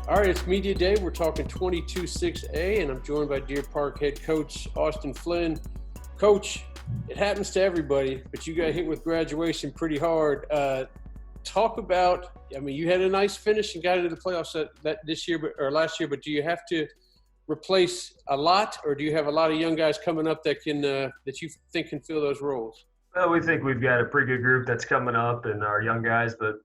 All right, it's Media Day. We're talking 22-6A, and I'm joined by Deer Park head coach Austin Flynn. Coach, it happens to everybody, but you got hit with graduation pretty hard. Talk about, you had a nice finish and got into the playoffs that this year or last year, but do you have to replace a lot, or do you have a lot of young guys coming up that can that you think can fill those roles? Well, we think we've got a pretty good group that's coming up and our young guys, but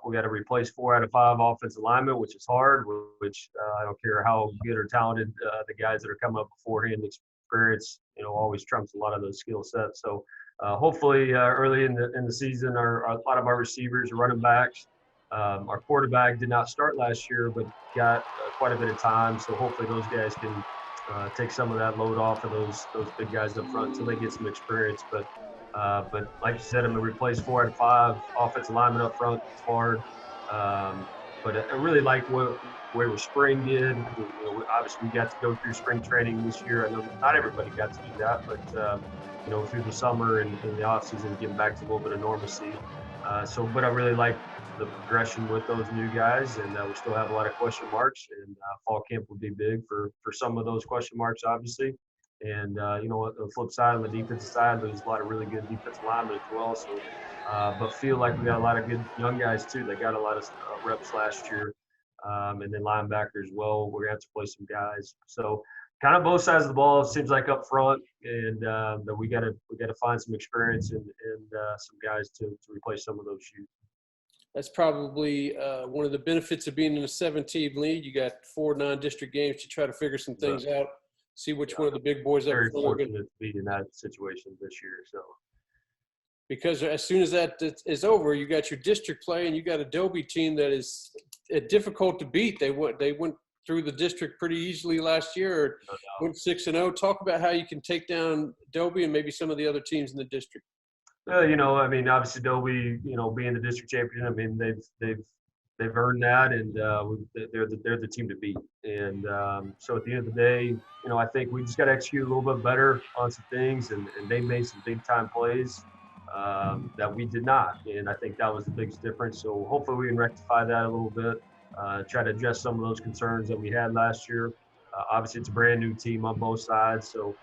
we got to replace 4 out of 5 offensive linemen, which is hard, which I don't care how good or talented the guys that are coming up beforehand, experience, always trumps a lot of those skill sets. So hopefully early in the season, a lot of our receivers, running backs, our quarterback did not start last year, but got quite a bit of time. So hopefully those guys can take some of that load off of those big guys up front until they get some experience. But like you said, I'm going to replace 4 out of 5 offensive linemen up front. It's hard. But I really like where spring did. Obviously we got to go through spring training this year. I know not everybody got to do that, but through the summer and in the off season, getting back to a little bit of normalcy. But I really like the progression with those new guys, and we still have a lot of question marks. And fall camp will be big for some of those question marks, obviously. And, on the flip side, on the defensive side, there's a lot of really good defensive linemen as well. So, but feel like we got a lot of good young guys, too. They got a lot of reps last year. And then linebackers, well, we're going to have to play some guys. So, kind of both sides of the ball, it seems like up front. And that we got to find some experience and some guys to replace some of those shoes. That's probably one of the benefits of being in a 7-team league. You got 4 non-district games to try to figure some things out. See which one of the big boys very fortunate to be in that situation this year. So, because as soon as that is over, you got your district play, and you got a Dobie team that is difficult to beat. They went through the district pretty easily last year. Went 6-0. Talk about how you can take down Dobie and maybe some of the other teams in the district. Obviously Dobie, being the district champion, they've earned that, and they're the team to beat. And so at the end of the day, I think we just got to execute a little bit better on some things, and they made some big time plays that we did not, and I think that was the biggest difference. So hopefully we can rectify that a little bit, try to address some of those concerns that we had last year. Obviously it's a brand new team on both sides, so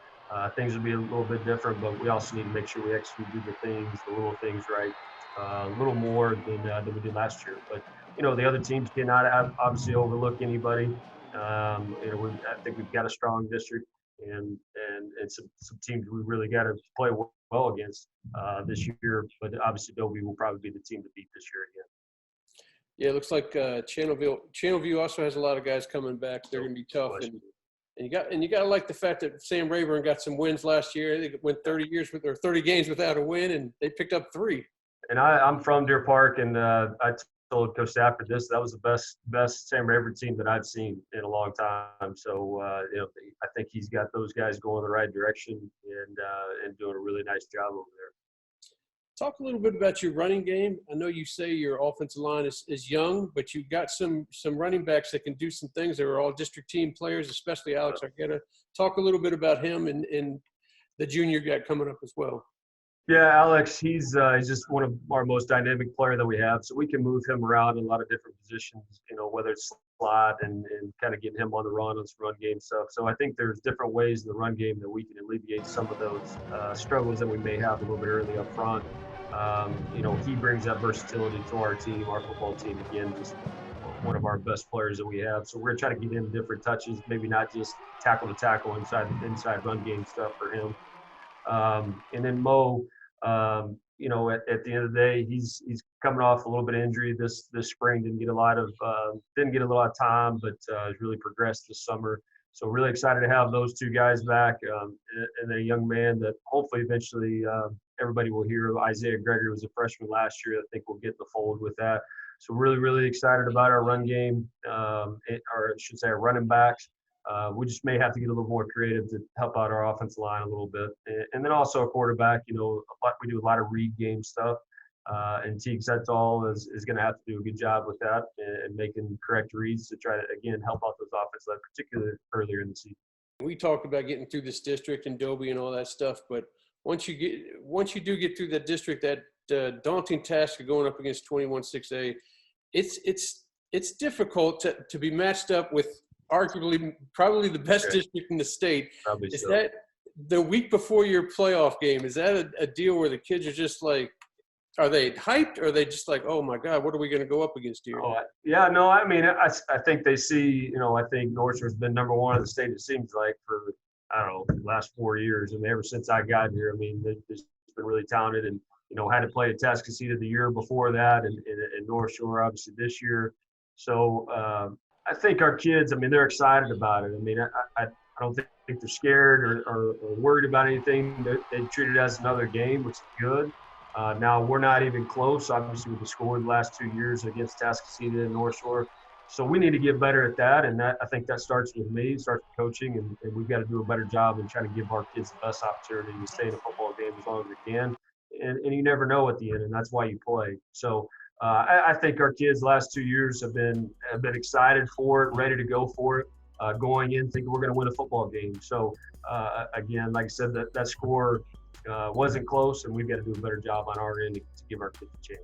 things will be a little bit different, but we also need to make sure we execute the little things right, a little more than we did last year. But the other teams cannot obviously overlook anybody. I think we've got a strong district and some teams we really got to play well against this year. But obviously Dobie will probably be the team to beat this year again. Yeah, it looks like Channelview also has a lot of guys coming back. They're going to be tough. And you got to like the fact that Sam Rayburn got some wins last year. They went 30 games without a win, and they picked up 3. And I'm from Deer Park, and I told Coach Stafford that was the best Sam Rayburn team that I've seen in a long time. So I think he's got those guys going the right direction and doing a really nice job over there. Talk a little bit about your running game. I know you say your offensive line is young, but you've got some running backs that can do some things. They were all district team players, especially Alex Arqueta. Talk a little bit about him and the junior guy coming up as well. Yeah, Alex, he's just one of our most dynamic player that we have. So we can move him around in a lot of different positions, whether it's slot and kind of getting him on the run on some run game stuff. So I think there's different ways in the run game that we can alleviate some of those struggles that we may have a little bit early up front. He brings that versatility to our team, our football team. Again, just one of our best players that we have. So we're going to try to get him different touches, maybe not just tackle to tackle inside run game stuff for him. And then Mo, at the end of the day, he's coming off a little bit of injury this spring. Didn't get a lot of time, but has really progressed this summer. So really excited to have those 2 guys back, and then a young man that hopefully eventually everybody will hear. Isaiah Gregory was a freshman last year. I think we'll get in the fold with that. So really, really excited about our run game, or I should say our running backs. We just may have to get a little more creative to help out our offensive line a little bit. And then also a quarterback, we do a lot of read game stuff. And Teague Setall is going to have to do a good job with that and making correct reads to try to, again, help out those offensive line, particularly earlier in the season. We talked about getting through this district and Dobie and all that stuff, but once you do get through that district, that daunting task of going up against 21-6A, it's it's difficult to be matched up with arguably probably the best district in the state. Probably Is so. that the week before your playoff game? Is that a deal where the kids are just like, are they hyped, or are they just like, oh my God, what are we going to go up against here? Oh, yeah, no, I mean, I think they see, I think North Shore's been number one in the state, it seems like, for, I don't know, the last 4 years. And ever since I got here, I mean, they've just been really talented, and, had to play at Tuscaloosa the year before that, and North Shore, obviously, this year. So I think our kids, I mean, they're excited about it. I mean, I don't think they're scared or worried about anything. They treat it as another game, which is good. Now, we're not even close, obviously, with the score the last 2 years against Tuscaloosa and North Shore. So we need to get better at that, and I think that starts with me, starts with coaching, and we've got to do a better job in trying to give our kids the best opportunity to stay in a football game as long as they can. And you never know at the end, and that's why you play. So I think our kids the last 2 years have been excited for it, ready to go for it, going in thinking we're going to win a football game. So, again, like I said, that score wasn't close, and we've got to do a better job on our end to give our kids a chance.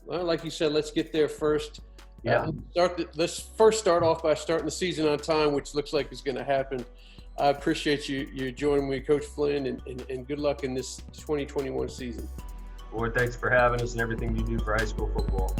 Well, like you said, let's get there first. Yeah. Let's first start off by starting the season on time, which looks like is going to happen. I appreciate you joining me, Coach Flynn, and good luck in this 2021 season. Ward, thanks for having us and everything you do for high school football.